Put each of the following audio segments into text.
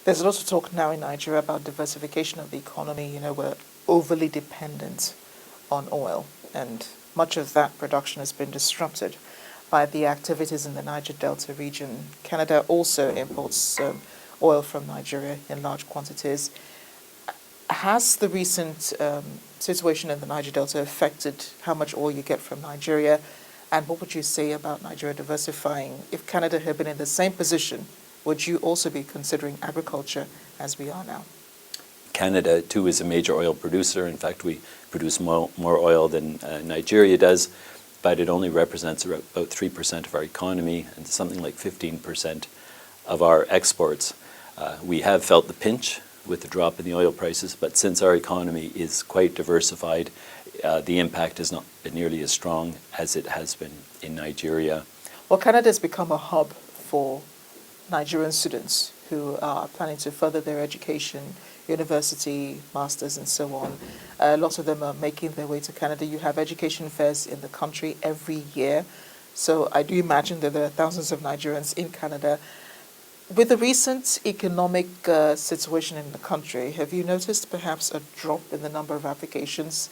There's a lot of talk now in Nigeria about diversification of the economy. We're overly dependent on oil, and much of that production has been disrupted by the activities in the Niger Delta region. Canada also imports oil from Nigeria in large quantities. Has the recent situation in the Niger Delta affected how much oil you get from Nigeria? And what would you say about Nigeria diversifying? If Canada had been in the same position, would you also be considering agriculture as we are now? Canada, too, is a major oil producer. In fact, we produce more oil than Nigeria does, but it only represents about 3% of our economy and something like 15% of our exports. We have felt the pinch with the drop in the oil prices, but since our economy is quite diversified, the impact has not been nearly as strong as it has been in Nigeria. Well, Canada has become a hub for Nigerian students who are planning to further their education, university, masters, and so on. Lots of them are making their way to Canada. You have education fairs in the country every year. So I do imagine that there are thousands of Nigerians in Canada. With the recent economic situation in the country, have you noticed perhaps a drop in the number of applications,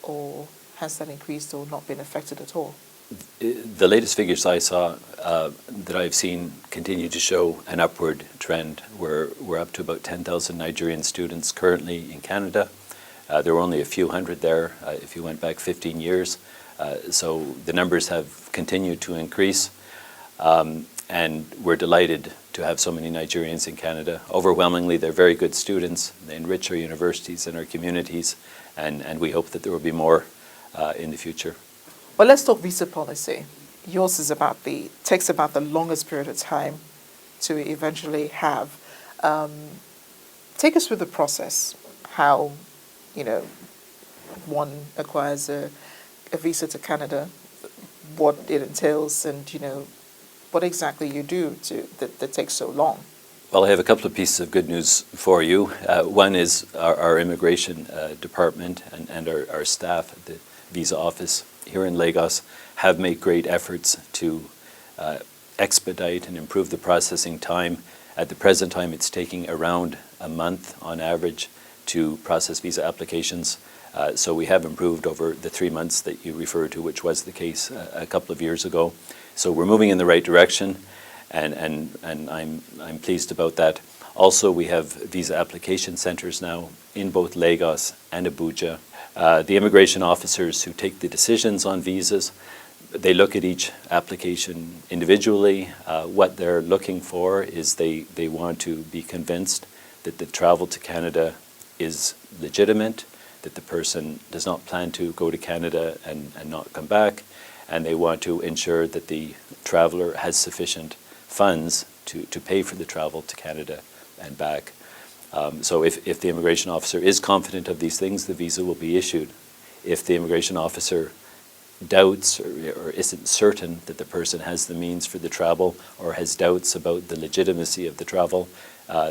or has that increased or not been affected at all? The latest figures I saw that I've seen continue to show an upward trend. We're up to about 10,000 Nigerian students currently in Canada. There were only a few hundred there if you went back 15 years. So the numbers have continued to increase. And we're delighted to have so many Nigerians in Canada. Overwhelmingly, they're very good students. They enrich our universities and our communities, and we hope that there will be more in the future. Well, let's talk visa policy. Yours is takes about the longest period of time to eventually have. Take us through the process, how, one acquires a visa to Canada, what it entails, and, what exactly you do that takes so long. Well, I have a couple of pieces of good news for you. One is our immigration department and our staff at the visa office here in Lagos have made great efforts to expedite and improve the processing time. At the present time, it's taking around a month on average to process visa applications. So we have improved over the 3 months that you referred to, which was the case a couple of years ago. So we're moving in the right direction, and I'm pleased about that. Also, we have visa application centers now in both Lagos and Abuja. The immigration officers who take the decisions on visas, they look at each application individually. What they're looking for is they want to be convinced that the travel to Canada is legitimate, that the person does not plan to go to Canada and not come back, and they want to ensure that the traveler has sufficient funds to pay for the travel to Canada and back. So if the immigration officer is confident of these things, the visa will be issued. If the immigration officer doubts or isn't certain that the person has the means for the travel or has doubts about the legitimacy of the travel,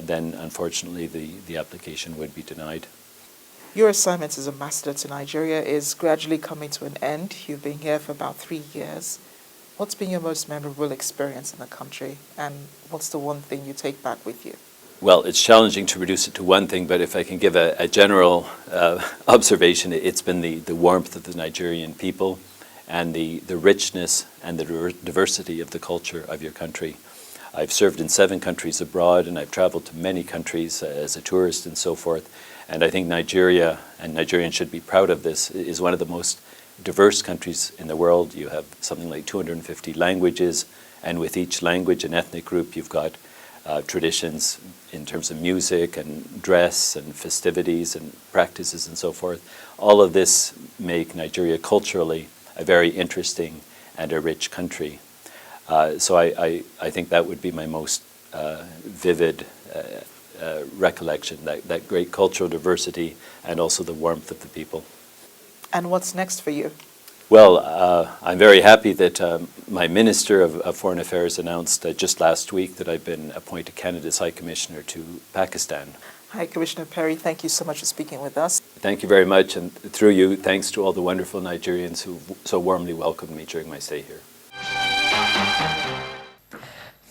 then unfortunately the application would be denied. Your assignment as ambassador to Nigeria is gradually coming to an end. You've been here for about 3 years. What's been your most memorable experience in the country, and what's the one thing you take back with you? Well, it's challenging to reduce it to one thing, but if I can give a general observation, it's been the warmth of the Nigerian people and the richness and the diversity of the culture of your country. I've served in 7 countries abroad, and I've traveled to many countries as a tourist and so forth. And I think Nigeria, and Nigerians should be proud of this, is one of the most diverse countries in the world. You have something like 250 languages, and with each language and ethnic group, you've got traditions in terms of music and dress and festivities and practices and so forth. All of this make Nigeria culturally a very interesting and a rich country. So I think that would be my most vivid recollection, that great cultural diversity and also the warmth of the people. And what's next for you? Well, I'm very happy that my Minister of Foreign Affairs announced just last week that I've been appointed Canada's High Commissioner to Pakistan. Hi, Commissioner Perry. Thank you so much for speaking with us. Thank you very much, and through you, thanks to all the wonderful Nigerians who so warmly welcomed me during my stay here.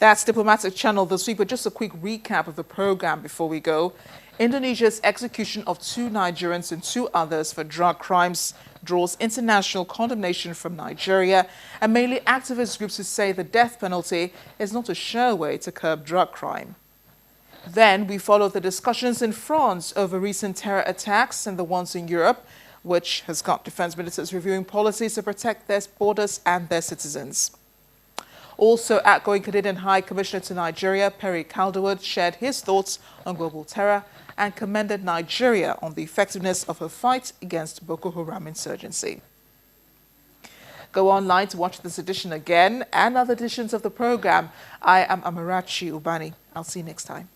That's Diplomatic Channel this week, but just a quick recap of the program before we go. Indonesia's execution of 2 Nigerians and 2 others for drug crimes draws international condemnation from Nigeria, and mainly activist groups who say the death penalty is not a sure way to curb drug crime. Then we follow the discussions in France over recent terror attacks and the ones in Europe, which has got defense ministers reviewing policies to protect their borders and their citizens. Also, outgoing Canadian High Commissioner to Nigeria, Perry Calderwood, shared his thoughts on global terror and commended Nigeria on the effectiveness of her fight against Boko Haram insurgency. Go online to watch this edition again and other editions of the program. I am Amarachi Ubani. I'll see you next time.